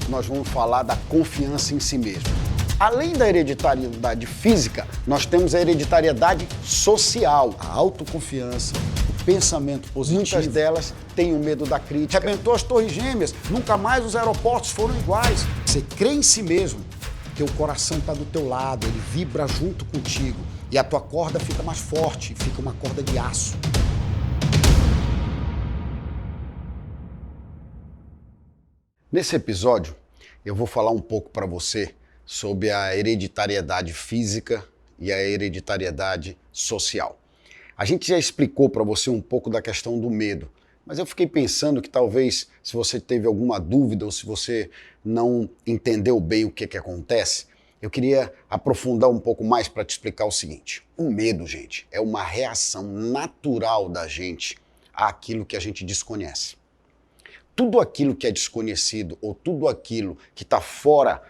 nós vamos falar da confiança em si mesmo. Além da hereditariedade física, nós temos a hereditariedade social, a autoconfiança, o pensamento positivo. Muitas delas têm o medo da crítica. Arrebentou as Torres Gêmeas, nunca mais os aeroportos foram iguais. Você crê em si mesmo, teu coração está do teu lado, ele vibra junto contigo e a tua corda fica mais forte, fica uma corda de aço. Nesse episódio, eu vou falar um pouco para você sobre a hereditariedade física e a hereditariedade social. A gente já explicou para você um pouco da questão do medo, mas eu fiquei pensando que talvez, se você teve alguma dúvida ou se você não entendeu bem o que acontece, eu queria aprofundar um pouco mais para te explicar o seguinte. O medo, gente, é uma reação natural da gente àquilo que a gente desconhece. Tudo aquilo que é desconhecido ou tudo aquilo que está fora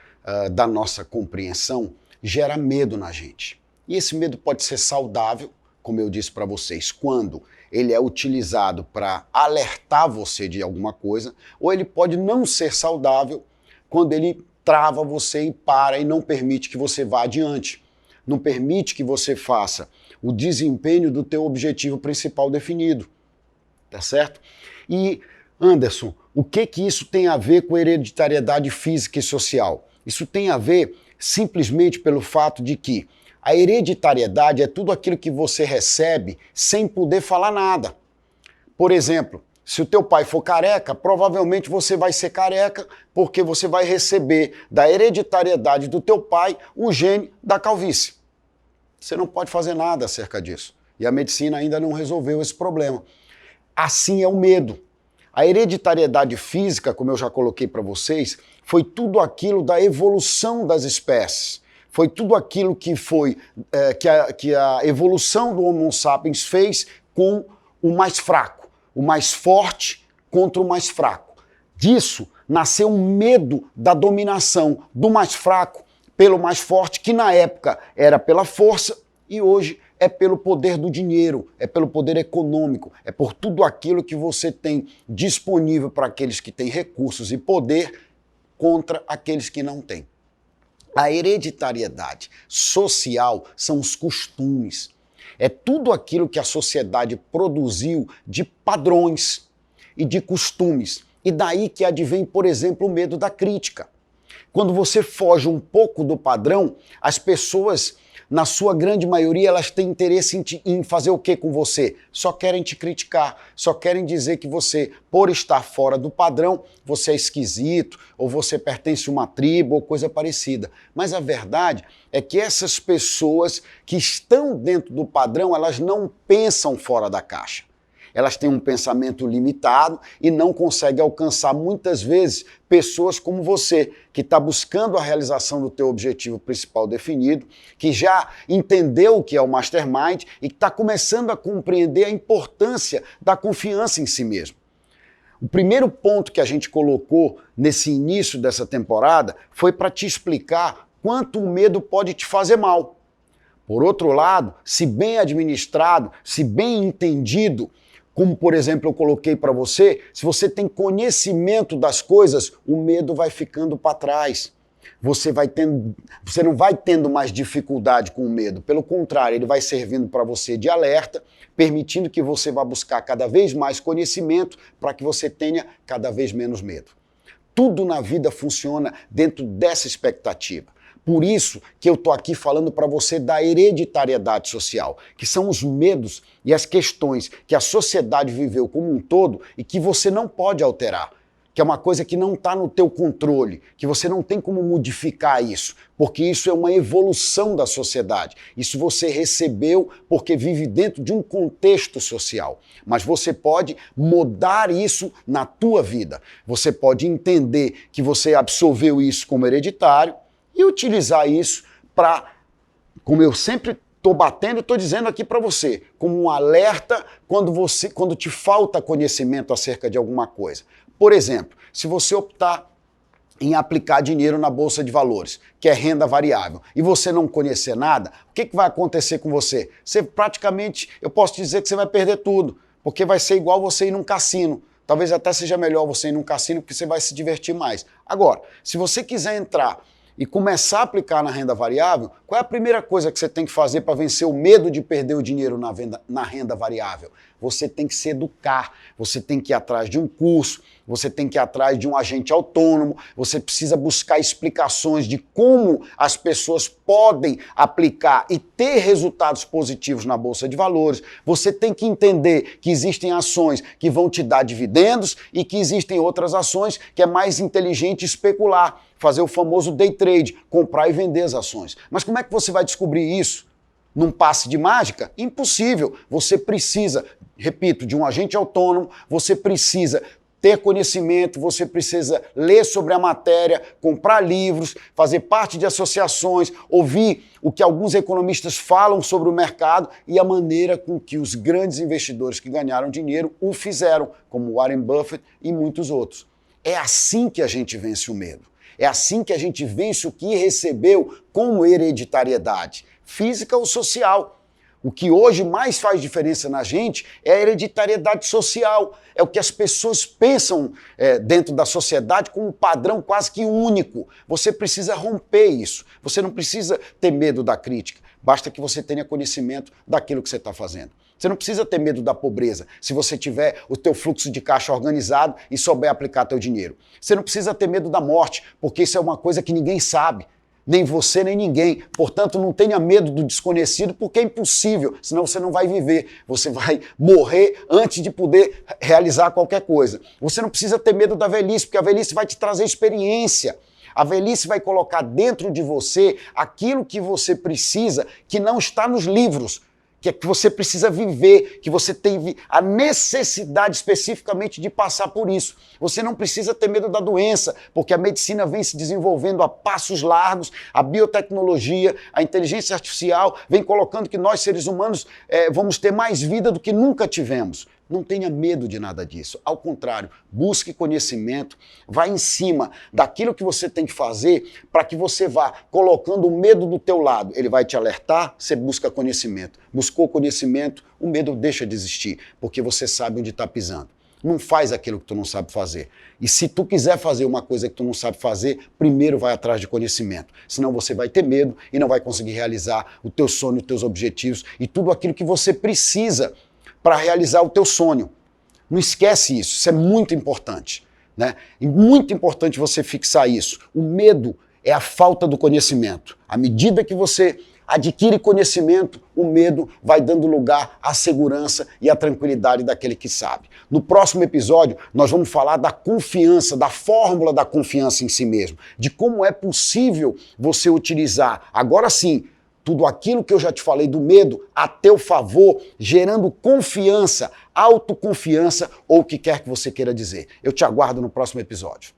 da nossa compreensão gera medo na gente. E esse medo pode ser saudável, como eu disse para vocês, quando ele é utilizado para alertar você de alguma coisa, ou ele pode não ser saudável quando ele trava você e para e não permite que você vá adiante, não permite que você faça o desempenho do teu objetivo principal definido, tá certo? E Anderson, o que isso tem a ver com hereditariedade física e social? Isso tem a ver simplesmente pelo fato de que a hereditariedade é tudo aquilo que você recebe sem poder falar nada. Por exemplo, se o teu pai for careca, provavelmente você vai ser careca porque você vai receber da hereditariedade do teu pai o gene da calvície. Você não pode fazer nada acerca disso. E a medicina ainda não resolveu esse problema. Assim é o medo. A hereditariedade física, como eu já coloquei para vocês, foi tudo aquilo da evolução das espécies. Foi tudo aquilo que foi que a evolução do Homo sapiens fez com o mais fraco, o mais forte contra o mais fraco. Disso nasceu um medo da dominação do mais fraco pelo mais forte, que na época era pela força e hoje é pelo poder do dinheiro, é pelo poder econômico, é por tudo aquilo que você tem disponível para aqueles que têm recursos e poder contra aqueles que não têm. A hereditariedade social são os costumes. É tudo aquilo que a sociedade produziu de padrões e de costumes. E daí que advém, por exemplo, o medo da crítica. Quando você foge um pouco do padrão, as pessoas, na sua grande maioria, elas têm interesse em fazer o que com você? Só querem te criticar, só querem dizer que você, por estar fora do padrão, você é esquisito, ou você pertence a uma tribo, ou coisa parecida. Mas a verdade é que essas pessoas que estão dentro do padrão, elas não pensam fora da caixa. Elas têm um pensamento limitado e não conseguem alcançar, muitas vezes, pessoas como você, que está buscando a realização do teu objetivo principal definido, que já entendeu o que é o Mastermind e que está começando a compreender a importância da confiança em si mesmo. O primeiro ponto que a gente colocou nesse início dessa temporada foi para te explicar quanto o medo pode te fazer mal. Por outro lado, se bem administrado, se bem entendido, como, por exemplo, eu coloquei para você, se você tem conhecimento das coisas, o medo vai ficando para trás. Você não vai tendo mais dificuldade com o medo. Pelo contrário, ele vai servindo para você de alerta, permitindo que você vá buscar cada vez mais conhecimento para que você tenha cada vez menos medo. Tudo na vida funciona dentro dessa expectativa. Por isso que eu estou aqui falando para você da hereditariedade social, que são os medos e as questões que a sociedade viveu como um todo e que você não pode alterar, que é uma coisa que não está no teu controle, que você não tem como modificar isso, porque isso é uma evolução da sociedade. Isso você recebeu porque vive dentro de um contexto social. Mas você pode mudar isso na tua vida. Você pode entender que você absorveu isso como hereditário, e utilizar isso para, como eu sempre estou batendo e estou dizendo aqui para você, como um alerta quando te falta conhecimento acerca de alguma coisa. Por exemplo, se você optar em aplicar dinheiro na Bolsa de Valores, que é renda variável, e você não conhecer nada, o que vai acontecer com você? Você praticamente, eu posso dizer que você vai perder tudo, porque vai ser igual você ir num cassino. talvez até seja melhor você ir num cassino porque você vai se divertir mais. Agora, se você quiser entrar e começar a aplicar na renda variável, qual é a primeira coisa que você tem que fazer para vencer o medo de perder o dinheiro na renda variável? Você tem que se educar, você tem que ir atrás de um curso, você tem que ir atrás de um agente autônomo, você precisa buscar explicações de como as pessoas podem aplicar e ter resultados positivos na Bolsa de Valores. Você tem que entender que existem ações que vão te dar dividendos e que existem outras ações que é mais inteligente especular, fazer o famoso day trade, comprar e vender as ações. Mas como é que você vai descobrir isso? Num passe de mágica? Impossível. Você precisa, repito, de um agente autônomo, você precisa ter conhecimento, você precisa ler sobre a matéria, comprar livros, fazer parte de associações, ouvir o que alguns economistas falam sobre o mercado e a maneira com que os grandes investidores que ganharam dinheiro o fizeram, como Warren Buffett e muitos outros. É assim que a gente vence o medo. É assim que a gente vence o que recebeu como hereditariedade, física ou social. O que hoje mais faz diferença na gente é a hereditariedade social. É o que as pessoas pensam dentro da sociedade como um padrão quase que único. Você precisa romper isso. Você não precisa ter medo da crítica. Basta que você tenha conhecimento daquilo que você está fazendo. Você não precisa ter medo da pobreza se você tiver o teu fluxo de caixa organizado e souber aplicar teu dinheiro. Você não precisa ter medo da morte, porque isso é uma coisa que ninguém sabe. Nem você, nem ninguém. Portanto, não tenha medo do desconhecido, porque é impossível, senão você não vai viver. Você vai morrer antes de poder realizar qualquer coisa. Você não precisa ter medo da velhice, porque a velhice vai te trazer experiência. A velhice vai colocar dentro de você aquilo que você precisa, que não está nos livros, que é que você precisa viver, que você tem a necessidade especificamente de passar por isso. Você não precisa ter medo da doença, porque a medicina vem se desenvolvendo a passos largos, a biotecnologia, a inteligência artificial vem colocando que nós, seres humanos, vamos ter mais vida do que nunca tivemos. Não tenha medo de nada disso. Ao contrário, busque conhecimento, vá em cima daquilo que você tem que fazer para que você vá colocando o medo do teu lado. Ele vai te alertar, você busca conhecimento. Buscou conhecimento, o medo deixa de existir, porque você sabe onde está pisando. Não faz aquilo que tu não sabe fazer. E se tu quiser fazer uma coisa que tu não sabe fazer, primeiro vai atrás de conhecimento. Senão você vai ter medo e não vai conseguir realizar o teu sonho, os teus objetivos e tudo aquilo que você precisa para realizar o teu sonho. Não esquece isso, isso é muito importante, né? E muito importante você fixar isso. O medo é a falta do conhecimento. À medida que você adquire conhecimento, o medo vai dando lugar à segurança e à tranquilidade daquele que sabe. No próximo episódio, nós vamos falar da confiança, da fórmula da confiança em si mesmo, de como é possível você utilizar, agora sim, tudo aquilo que eu já te falei do medo a teu favor, gerando confiança, autoconfiança ou o que quer que você queira dizer. Eu te aguardo no próximo episódio.